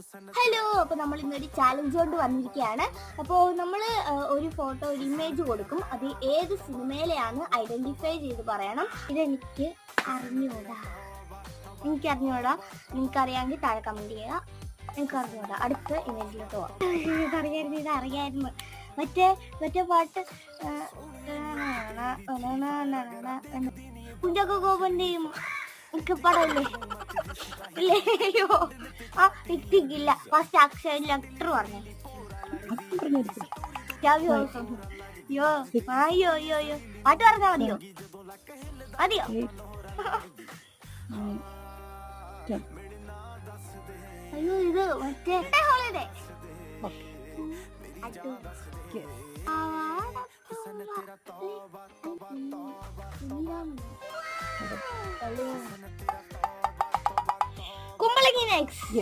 Hello, അപ്പോൾ നമ്മൾ ഇന്നൊരു ചാലഞ്ച് കൊണ്ട് വന്നിരിക്കുകയാണ്. അപ്പോൾ നമ്മൾ ഒരു ഫോട്ടോ, ഒരു ഇമേജ് കൊടുക്കും. അത് ഏത് സിനിമയിലെയാണ് ഐഡന്റിഫൈ ചെയ്ത് പറയണം. ഇതെനിക്ക് അറിഞ്ഞൂടാ, എനിക്കറിഞ്ഞൂടാ. നിങ്ങൾക്കറിയാമെങ്കിൽ താഴെ കമൻറ്റ് ചെയ്യുക. എനിക്കറിഞ്ഞൂടാ. അടുത്ത ഇമേജിലോട്ട് പോകാം. ഇതറിയായിരുന്നു. മറ്റേ പാട്ട് കുഞ്ചാക്കോ ബോബന്റെയും ഒക്കെ പടമല്ലേ ഇല്ലേ? അയ്യോ, ആ ടിക്കില്ല. ഫസ്റ്റ് അക്ഷരം ലെറ്റർ പറഞ്ഞേ. അയ്യോ അയ്യോ അയ്യോ അയ്യോ, പാട്ട് പറഞ്ഞാ മതിയോ? മതിയോ? അയ്യോ, ഇത് മറ്റേ ഹോളിഡേ. കുമ്പളങ്ങി നെക്സ്റ്റ്.